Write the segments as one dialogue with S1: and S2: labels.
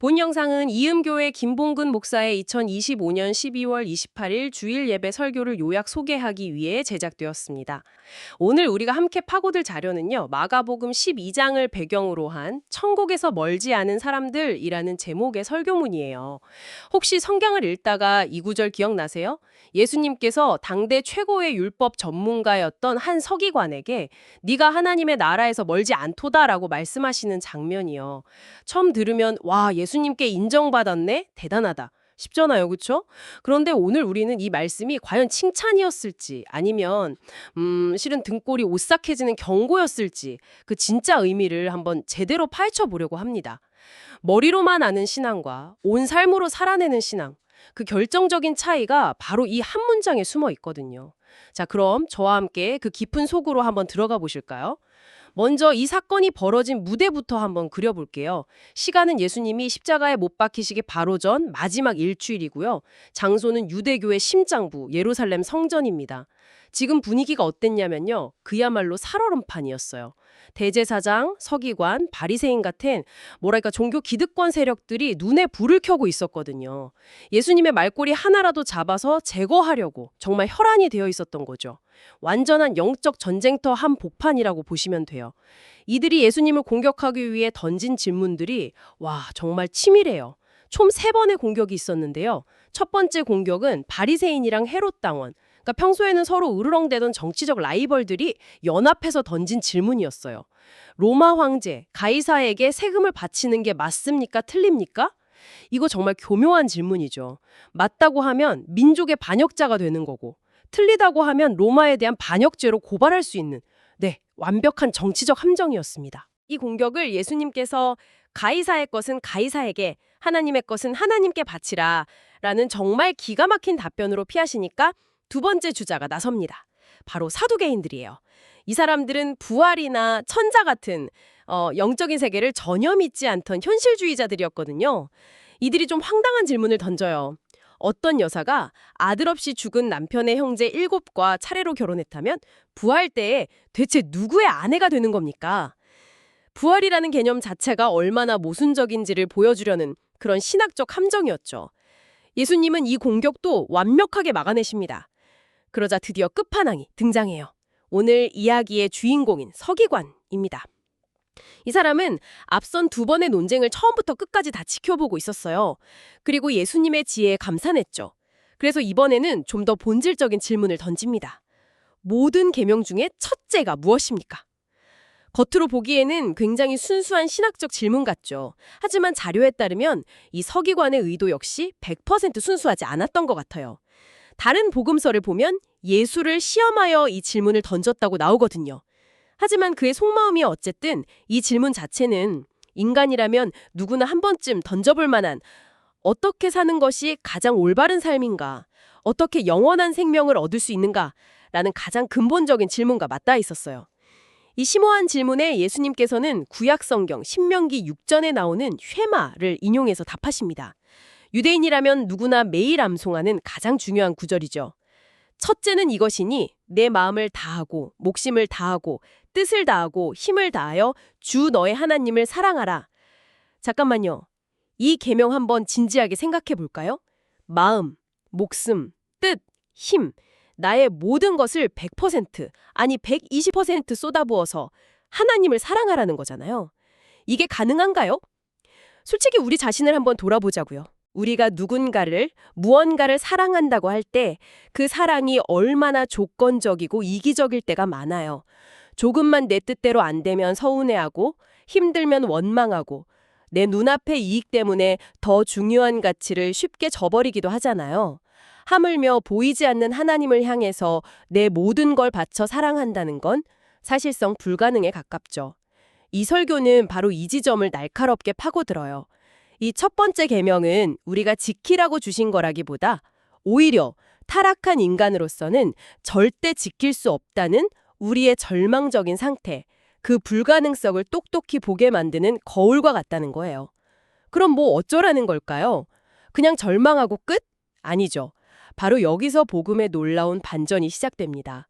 S1: 본 영상은 이음교회 김봉근 목사의 2025년 12월 28일 주일 예배 설교를 요약 소개하기 위해 제작되었습니다. 오늘 우리가 함께 파고들 자료는요, 마가복음 12장을 배경으로 한 천국에서 멀지 않은 사람들이라는 제목의 설교문이에요. 혹시 성경을 읽다가 이 구절 기억나세요? 예수님께서 당대 최고의 율법 전문가였던 한 서기관에게 네가 하나님의 나라에서 멀지 않도다라고 말씀하시는 장면이요. 처음 들으면 와, 예수님께 인정받았네? 대단하다 싶잖아요. 그렇죠? 그런데 오늘 우리는 이 말씀이 과연 칭찬이었을지 아니면 실은 등골이 오싹해지는 경고였을지 그 진짜 의미를 한번 제대로 파헤쳐 보려고 합니다. 머리로만 아는 신앙과 온 삶으로 살아내는 신앙, 그 결정적인 차이가 바로 이 한 문장에 숨어 있거든요. 자, 그럼 저와 함께 그 깊은 속으로 한번 들어가 보실까요? 먼저 이 사건이 벌어진 무대부터 한번 그려볼게요. 시간은 예수님이 십자가에 못 박히시기 바로 전 마지막 일주일이고요. 장소는 유대교의 심장부 예루살렘 성전입니다. 지금 분위기가 어땠냐면요, 그야말로 살얼음판이었어요. 대제사장, 서기관, 바리새인 같은 뭐랄까 종교 기득권 세력들이 눈에 불을 켜고 있었거든요. 예수님의 말꼬리 하나라도 잡아서 제거하려고 정말 혈안이 되어 있었던 거죠. 완전한 영적 전쟁터 한복판이라고 보시면 돼요. 이들이 예수님을 공격하기 위해 던진 질문들이 와, 정말 치밀해요. 총 3번의 공격이 있었는데요. 첫 번째 공격은 바리새인이랑 헤롯 당원, 그러니까 평소에는 서로 으르렁대던 정치적 라이벌들이 연합해서 던진 질문이었어요. 로마 황제 가이사에게 세금을 바치는 게 맞습니까? 틀립니까? 이거 정말 교묘한 질문이죠. 맞다고 하면 민족의 반역자가 되는 거고, 틀리다고 하면 로마에 대한 반역죄로 고발할 수 있는, 완벽한 정치적 함정이었습니다. 이 공격을 예수님께서 가이사의 것은 가이사에게, 하나님의 것은 하나님께 바치라 라는 정말 기가 막힌 답변으로 피하시니까 두 번째 주자가 나섭니다. 바로 사두개인들이에요. 이 사람들은 부활이나 천자 같은 영적인 세계를 전혀 믿지 않던 현실주의자들이었거든요. 이들이 좀 황당한 질문을 던져요. 어떤 여사가 아들 없이 죽은 남편의 형제 7과 차례로 결혼했다면 부활 때에 대체 누구의 아내가 되는 겁니까? 부활이라는 개념 자체가 얼마나 모순적인지를 보여주려는 그런 신학적 함정이었죠. 예수님은 이 공격도 완벽하게 막아내십니다. 그러자 드디어 끝판왕이 등장해요. 오늘 이야기의 주인공인 서기관입니다. 이 사람은 앞선 2번의 논쟁을 처음부터 끝까지 다 지켜보고 있었어요. 그리고 예수님의 지혜에 감탄했죠. 그래서 이번에는 좀 더 본질적인 질문을 던집니다. 모든 계명 중에 첫째가 무엇입니까? 겉으로 보기에는 굉장히 순수한 신학적 질문 같죠. 하지만 자료에 따르면 이 서기관의 의도 역시 100% 순수하지 않았던 것 같아요. 다른 복음서를 보면 예수를 시험하여 이 질문을 던졌다고 나오거든요. 하지만 그의 속마음이 어쨌든 이 질문 자체는 인간이라면 누구나 한 번쯤 던져볼 만한 어떻게 사는 것이 가장 올바른 삶인가, 어떻게 영원한 생명을 얻을 수 있는가 라는 가장 근본적인 질문과 맞닿아 있었어요. 이 심오한 질문에 예수님께서는 구약성경 신명기 6전에 나오는 쉐마를 인용해서 답하십니다. 유대인이라면 누구나 매일 암송하는 가장 중요한 구절이죠. 첫째는 이것이니 내 마음을 다하고 목심을 다하고 뜻을 다하고 힘을 다하여 주 너의 하나님을 사랑하라. 잠깐만요. 이 계명 한번 진지하게 생각해 볼까요? 마음, 목숨, 뜻, 힘, 나의 모든 것을 100% 아니 120% 쏟아부어서 하나님을 사랑하라는 거잖아요. 이게 가능한가요? 솔직히 우리 자신을 한번 돌아보자고요. 우리가 누군가를, 무언가를 사랑한다고 할 때 그 사랑이 얼마나 조건적이고 이기적일 때가 많아요. 조금만 내 뜻대로 안 되면 서운해하고 힘들면 원망하고 내 눈앞의 이익 때문에 더 중요한 가치를 쉽게 저버리기도 하잖아요. 하물며 보이지 않는 하나님을 향해서 내 모든 걸 바쳐 사랑한다는 건 사실상 불가능에 가깝죠. 이 설교는 바로 이 지점을 날카롭게 파고들어요. 이 첫 번째 계명은 우리가 지키라고 주신 거라기보다 오히려 타락한 인간으로서는 절대 지킬 수 없다는 우리의 절망적인 상태, 그 불가능성을 똑똑히 보게 만드는 거울과 같다는 거예요. 그럼 뭐 어쩌라는 걸까요? 그냥 절망하고 끝? 아니죠. 바로 여기서 복음의 놀라운 반전이 시작됩니다.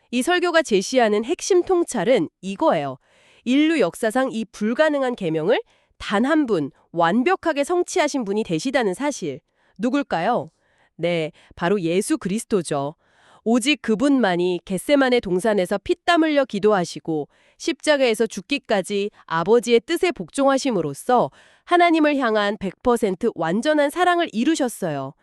S1: 이 설교가 제시하는 핵심 통찰은 이거예요. 인류 역사상 이 불가능한 계명을 단 한 분, 완벽하게 성취하신 분이 되시다는 사실. 누굴까요? 네, 바로 예수 그리스도죠. 오직 그분만이 겟세마네 동산에서 피땀 흘려 기도하시고 십자가에서 죽기까지 아버지의 뜻에 복종하심으로써 하나님을 향한 100% 완전한 사랑을 이루셨어요.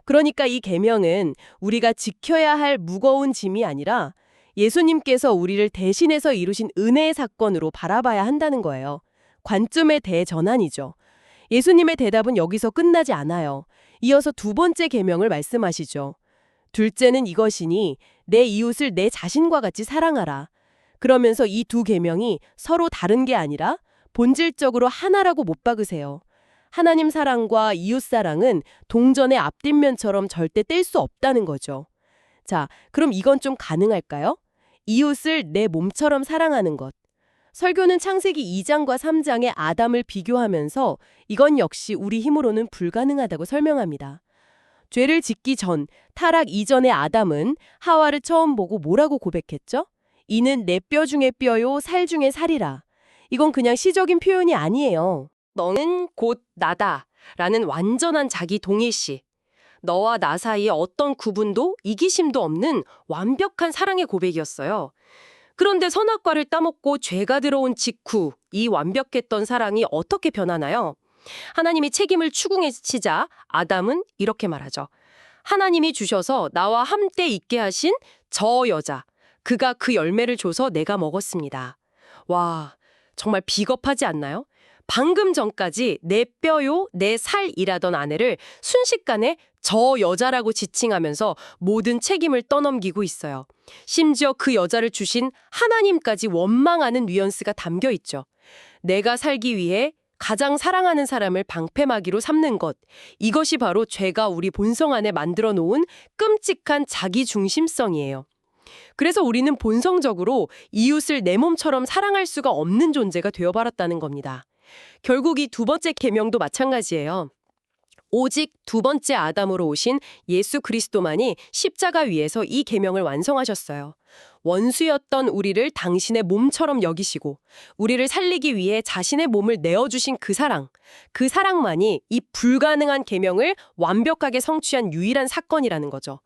S1: 그러니까 이 계명은 우리가 지켜야 할 무거운 짐이 아니라 예수님께서 우리를 대신해서 이루신 은혜의 사건으로 바라봐야 한다는 거예요. 관점의 대전환이죠. 예수님의 대답은 여기서 끝나지 않아요. 이어서 두 번째 계명을 말씀하시죠. 둘째는 이것이니 내 이웃을 내 자신과 같이 사랑하라. 그러면서 이 두 계명이 서로 다른 게 아니라 본질적으로 하나라고 못 박으세요. 하나님 사랑과 이웃 사랑은 동전의 앞뒷면처럼 절대 뗄 수 없다는 거죠. 자, 그럼 이건 좀 가능할까요? 이웃을 내 몸처럼 사랑하는 것. 설교는 창세기 2장과 3장의 아담을 비교하면서 이건 역시 우리 힘으로는 불가능하다고 설명합니다. 죄를 짓기 전, 타락 이전의 아담은 하와를 처음 보고 뭐라고 고백했죠? 이는 내 뼈 중에 뼈요, 살 중에 살이라. 이건 그냥 시적인 표현이 아니에요. 너는 곧 나다 라는 완전한 자기 동일시. 너와 나 사이에 어떤 구분도 이기심도 없는 완벽한 사랑의 고백이었어요. 그런데 선악과를 따먹고 죄가 들어온 직후 이 완벽했던 사랑이 어떻게 변하나요? 하나님이 책임을 추궁하시자 아담은 이렇게 말하죠. 하나님이 주셔서 나와 함께 있게 하신 저 여자, 그가 그 열매를 줘서 내가 먹었습니다. 와, 정말 비겁하지 않나요? 방금 전까지 내 뼈요, 내 살이라던 아내를 순식간에 저 여자라고 지칭하면서 모든 책임을 떠넘기고 있어요. 심지어 그 여자를 주신 하나님까지 원망하는 뉘앙스가 담겨 있죠. 내가 살기 위해 가장 사랑하는 사람을 방패막이로 삼는 것. 이것이 바로 죄가 우리 본성 안에 만들어 놓은 끔찍한 자기중심성이에요. 그래서 우리는 본성적으로 이웃을 내 몸처럼 사랑할 수가 없는 존재가 되어버렸다는 겁니다. 결국 이 두 번째 계명도 마찬가지예요. 오직 두 번째 아담으로 오신 예수 그리스도만이 십자가 위에서 이 계명을 완성하셨어요. 원수였던 우리를 당신의 몸처럼 여기시고 우리를 살리기 위해 자신의 몸을 내어주신 그 사랑만이 이 불가능한 계명을 완벽하게 성취한 유일한 사건이라는 거죠.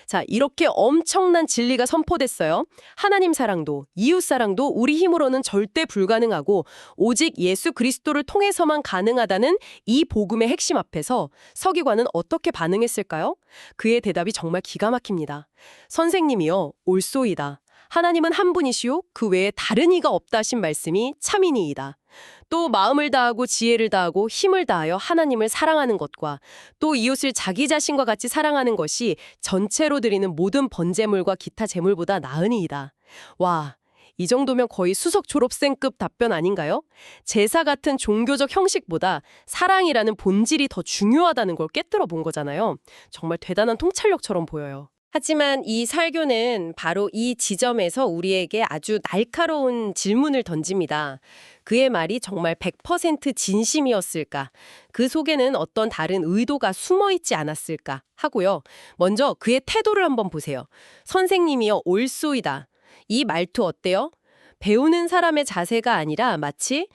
S1: 자, 이렇게 엄청난 진리가 선포됐어요. 하나님 사랑도 이웃 사랑도 우리 힘으로는 절대 불가능하고 오직 예수 그리스도를 통해서만 가능하다는 이 복음의 핵심 앞에서 서기관은 어떻게 반응했을까요? 그의 대답이 정말 기가 막힙니다. 선생님이여, 옳소이다. 하나님은 한 분이시오 그 외에 다른 이가 없다 하신 말씀이 참이니이다. 또 마음을 다하고 지혜를 다하고 힘을 다하여 하나님을 사랑하는 것과 또 이웃을 자기 자신과 같이 사랑하는 것이 전체로 드리는 모든 번제물과 기타 제물보다 나으니이다. 와, 이 정도면 거의 수석 졸업생급 답변 아닌가요? 제사 같은 종교적 형식보다 사랑이라는 본질이 더 중요하다는 걸 꿰뚫어 본 거잖아요. 정말 대단한 통찰력처럼 보여요. 하지만 이 설교는 바로 이 지점에서 우리에게 아주 날카로운 질문을 던집니다. 그의 말이 정말 100% 진심이었을까? 그 속에는 어떤 다른 의도가 숨어있지 않았을까? 하고요. 먼저 그의 태도를 한번 보세요. 선생님이여 옳소이다. 이 말투 어때요? 배우는 사람의 자세가 아니라 마치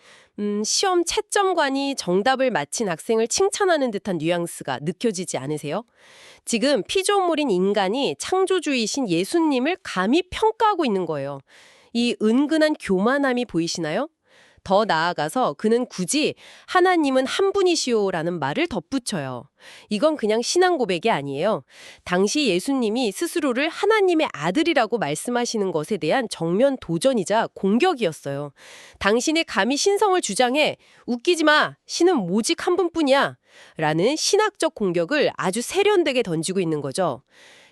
S1: 시험 채점관이 정답을 맞힌 학생을 칭찬하는 듯한 뉘앙스가 느껴지지 않으세요? 지금 피조물인 인간이 창조주이신 예수님을 감히 평가하고 있는 거예요. 이 은근한 교만함이 보이시나요? 더 나아가서 그는 굳이 하나님은 한 분이시오라는 말을 덧붙여요. 이건 그냥 신앙 고백이 아니에요. 당시 예수님이 스스로를 하나님의 아들이라고 말씀하시는 것에 대한 정면 도전이자 공격이었어요. 당신이 감히 신성을 주장해 웃기지 마. 신은 오직 한 분뿐이야. 라는 신학적 공격을 아주 세련되게 던지고 있는 거죠.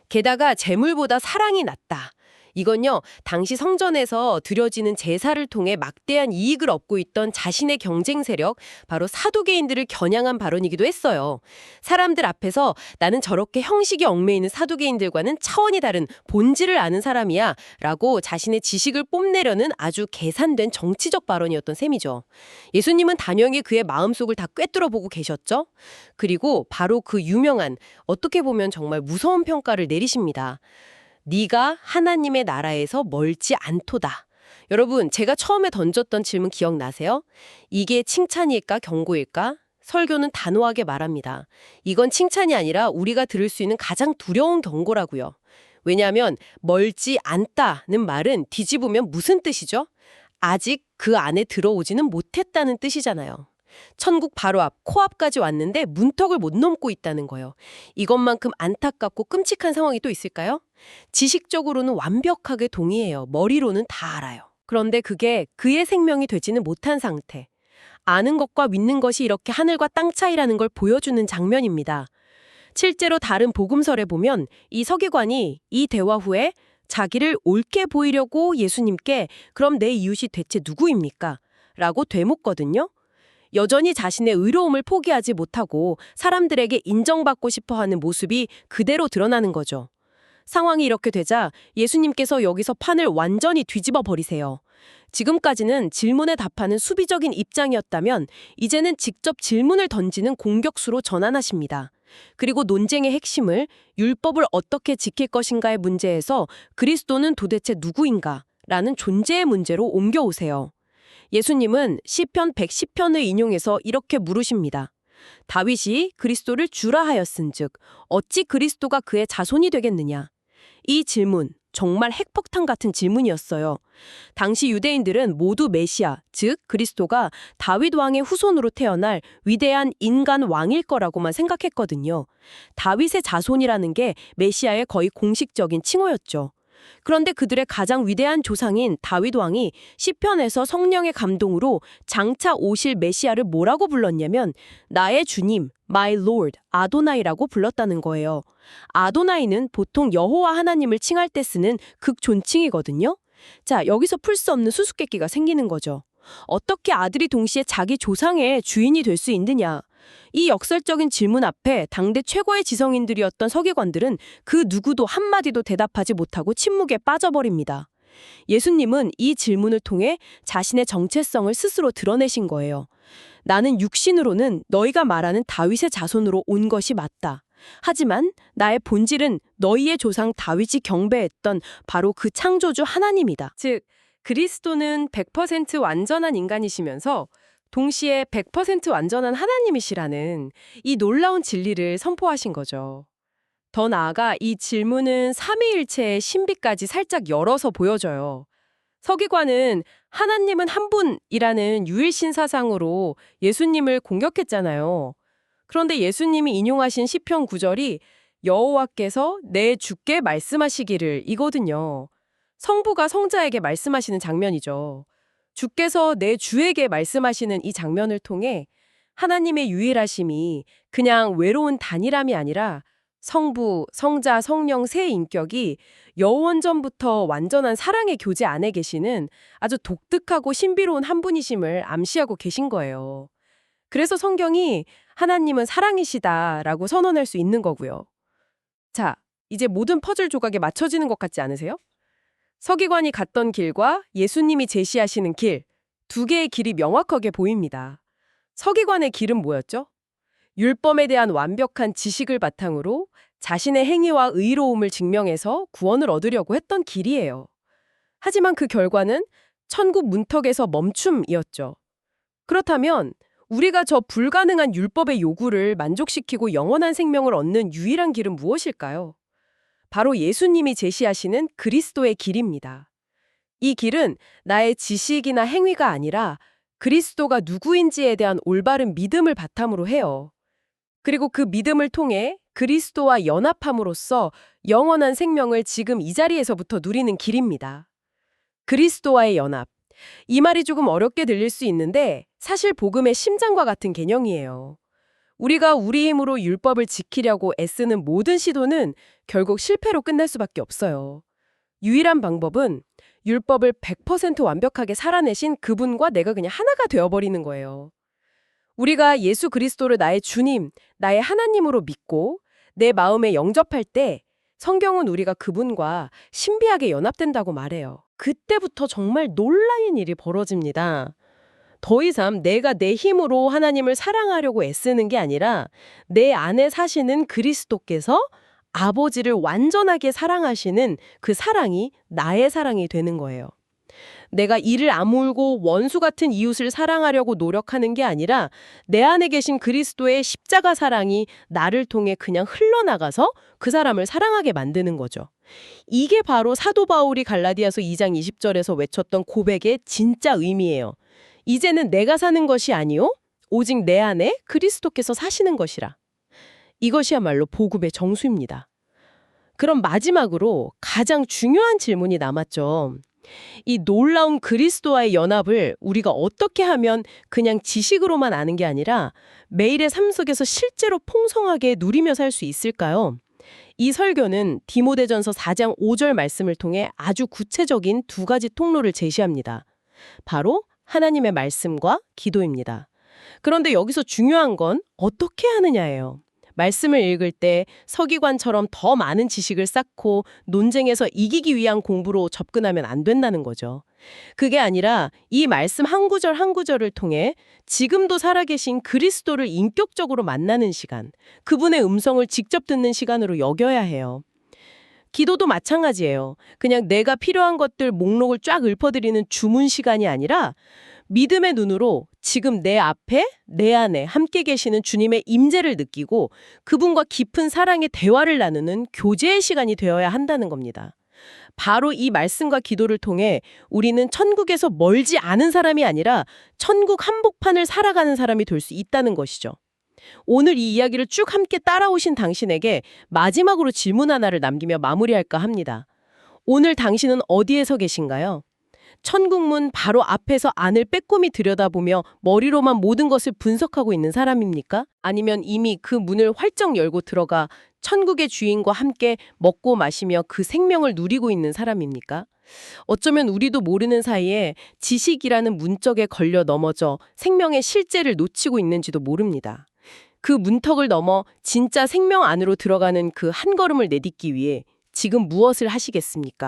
S1: 게다가 재물보다 사랑이 낫다. 이건요, 당시 성전에서 드려지는 제사를 통해 막대한 이익을 얻고 있던 자신의 경쟁 세력, 바로 사두개인들을 겨냥한 발언이기도 했어요. 사람들 앞에서 나는 저렇게 형식에 얽매이는 사두개인들과는 차원이 다른 본질을 아는 사람이야 라고 자신의 지식을 뽐내려는 아주 계산된 정치적 발언이었던 셈이죠. 예수님은 단연히 그의 마음속을 다 꿰뚫어 보고 계셨죠. 그리고 바로 그 유명한, 어떻게 보면 정말 무서운 평가를 내리십니다. 네가 하나님의 나라에서 멀지 않도다. 여러분, 제가 처음에 던졌던 질문 기억나세요? 이게 칭찬일까 경고일까? 설교는 단호하게 말합니다. 이건 칭찬이 아니라 우리가 들을 수 있는 가장 두려운 경고라고요. 왜냐하면 멀지 않다는 말은 뒤집으면 무슨 뜻이죠? 아직 그 안에 들어오지는 못했다는 뜻이잖아요. 천국 바로 앞, 코앞까지 왔는데 문턱을 못 넘고 있다는 거예요. 이것만큼 안타깝고 끔찍한 상황이 또 있을까요? 지식적으로는 완벽하게 동의해요. 머리로는 다 알아요. 그런데 그게 그의 생명이 되지는 못한 상태. 아는 것과 믿는 것이 이렇게 하늘과 땅 차이라는 걸 보여주는 장면입니다. 실제로 다른 복음설에 보면 이 서기관이 이 대화 후에 자기를 옳게 보이려고 예수님께 그럼 내 이웃이 대체 누구입니까? 라고 되묻거든요. 여전히 자신의 의로움을 포기하지 못하고 사람들에게 인정받고 싶어하는 모습이 그대로 드러나는 거죠. 상황이 이렇게 되자 예수님께서 여기서 판을 완전히 뒤집어 버리세요. 지금까지는 질문에 답하는 수비적인 입장이었다면 이제는 직접 질문을 던지는 공격수로 전환하십니다. 그리고 논쟁의 핵심을 율법을 어떻게 지킬 것인가의 문제에서 그리스도는 도대체 누구인가? 라는 존재의 문제로 옮겨오세요. 예수님은 시편 110편을 인용해서 이렇게 물으십니다. 다윗이 그리스도를 주라 하였은즉 어찌 그리스도가 그의 자손이 되겠느냐? 이 질문 정말 핵폭탄 같은 질문이었어요. 당시 유대인들은 모두 메시아, 즉 그리스도가 다윗 왕의 후손으로 태어날 위대한 인간 왕일 거라고만 생각했거든요. 다윗의 자손이라는 게 메시아의 거의 공식적인 칭호였죠. 그런데 그들의 가장 위대한 조상인 다윗 왕이 시편에서 성령의 감동으로 장차 오실 메시아를 뭐라고 불렀냐면 나의 주님, my lord, 아도나이라고 불렀다는 거예요. 아도나이는 보통 여호와 하나님을 칭할 때 쓰는 극존칭이거든요. 자, 여기서 풀 수 없는 수수께끼가 생기는 거죠. 어떻게 아들이 동시에 자기 조상의 주인이 될 수 있느냐? 이 역설적인 질문 앞에 당대 최고의 지성인들이었던 서기관들은 그 누구도 한마디도 대답하지 못하고 침묵에 빠져버립니다. 예수님은 이 질문을 통해 자신의 정체성을 스스로 드러내신 거예요. 나는 육신으로는 너희가 말하는 다윗의 자손으로 온 것이 맞다. 하지만 나의 본질은 너희의 조상 다윗이 경배했던 바로 그 창조주 하나님이다. 즉, 그리스도는 100% 완전한 인간이시면서 동시에 100% 완전한 하나님이시라는 이 놀라운 진리를 선포하신 거죠. 더 나아가 이 질문은 삼위일체의 신비까지 살짝 열어서 보여줘요. 서기관은 하나님은 한 분이라는 유일신 사상으로 예수님을 공격했잖아요. 그런데 예수님이 인용하신 시편 9절이 여호와께서 내 주께 말씀하시기를 이거든요. 성부가 성자에게 말씀하시는 장면이죠. 주께서 내 주에게 말씀하시는 이 장면을 통해 하나님의 유일하심이 그냥 외로운 단일함이 아니라 성부, 성자, 성령 세 인격이 여원전부터 완전한 사랑의 교제 안에 계시는 아주 독특하고 신비로운 한 분이심을 암시하고 계신 거예요. 그래서 성경이 하나님은 사랑이시다라고 선언할 수 있는 거고요. 자, 이제 모든 퍼즐 조각에 맞춰지는 것 같지 않으세요? 서기관이 갔던 길과 예수님이 제시하시는 길, 두 개의 길이 명확하게 보입니다. 서기관의 길은 뭐였죠? 율법에 대한 완벽한 지식을 바탕으로 자신의 행위와 의로움을 증명해서 구원을 얻으려고 했던 길이에요. 하지만 그 결과는 천국 문턱에서 멈춤이었죠. 그렇다면 우리가 저 불가능한 율법의 요구를 만족시키고 영원한 생명을 얻는 유일한 길은 무엇일까요? 바로 예수님이 제시하시는 그리스도의 길입니다. 이 길은 나의 지식이나 행위가 아니라 그리스도가 누구인지에 대한 올바른 믿음을 바탕으로 해요. 그리고 그 믿음을 통해 그리스도와 연합함으로써 영원한 생명을 지금 이 자리에서부터 누리는 길입니다. 그리스도와의 연합. 이 말이 조금 어렵게 들릴 수 있는데 사실 복음의 심장과 같은 개념이에요. 우리가 우리 힘으로 율법을 지키려고 애쓰는 모든 시도는 결국 실패로 끝날 수밖에 없어요. 유일한 방법은 율법을 100% 완벽하게 살아내신 그분과 내가 그냥 하나가 되어버리는 거예요. 우리가 예수 그리스도를 나의 주님, 나의 하나님으로 믿고 내 마음에 영접할 때 성경은 우리가 그분과 신비하게 연합된다고 말해요. 그때부터 정말 놀라운 일이 벌어집니다. 더 이상 내가 내 힘으로 하나님을 사랑하려고 애쓰는 게 아니라 내 안에 사시는 그리스도께서 아버지를 완전하게 사랑하시는 그 사랑이 나의 사랑이 되는 거예요. 내가 이를 아물고 원수 같은 이웃을 사랑하려고 노력하는 게 아니라 내 안에 계신 그리스도의 십자가 사랑이 나를 통해 그냥 흘러나가서 그 사람을 사랑하게 만드는 거죠. 이게 바로 사도 바울이 갈라디아서 2장 20절에서 외쳤던 고백의 진짜 의미예요. 이제는 내가 사는 것이 아니요 오직 내 안에 그리스도께서 사시는 것이라. 이것이야말로 복음의 정수입니다. 그럼 마지막으로 가장 중요한 질문이 남았죠. 이 놀라운 그리스도와의 연합을 우리가 어떻게 하면 그냥 지식으로만 아는 게 아니라 매일의 삶 속에서 실제로 풍성하게 누리며 살 수 있을까요? 이 설교는 디모데전서 4장 5절 말씀을 통해 아주 구체적인 두 가지 통로를 제시합니다. 바로 하나님의 말씀과 기도입니다. 그런데 여기서 중요한 건 어떻게 하느냐예요. 말씀을 읽을 때 서기관처럼 더 많은 지식을 쌓고 논쟁에서 이기기 위한 공부로 접근하면 안 된다는 거죠. 그게 아니라 이 말씀 한 구절 한 구절을 통해 지금도 살아계신 그리스도를 인격적으로 만나는 시간, 그분의 음성을 직접 듣는 시간으로 여겨야 해요. 기도도 마찬가지예요. 그냥 내가 필요한 것들 목록을 쫙 읊어드리는 주문 시간이 아니라 믿음의 눈으로 지금 내 앞에, 내 안에 함께 계시는 주님의 임재를 느끼고 그분과 깊은 사랑의 대화를 나누는 교제의 시간이 되어야 한다는 겁니다. 바로 이 말씀과 기도를 통해 우리는 천국에서 멀지 않은 사람이 아니라 천국 한복판을 살아가는 사람이 될 수 있다는 것이죠. 오늘 이 이야기를 쭉 함께 따라오신 당신에게 마지막으로 질문 하나를 남기며 마무리할까 합니다. 오늘 당신은 어디에서 계신가요? 천국문 바로 앞에서 안을 빼꼼히 들여다보며 머리로만 모든 것을 분석하고 있는 사람입니까? 아니면 이미 그 문을 활짝 열고 들어가 천국의 주인과 함께 먹고 마시며 그 생명을 누리고 있는 사람입니까? 어쩌면 우리도 모르는 사이에 지식이라는 문턱에 걸려 넘어져 생명의 실제를 놓치고 있는지도 모릅니다. 그 문턱을 넘어 진짜 생명 안으로 들어가는 그 한 걸음을 내딛기 위해 지금 무엇을 하시겠습니까?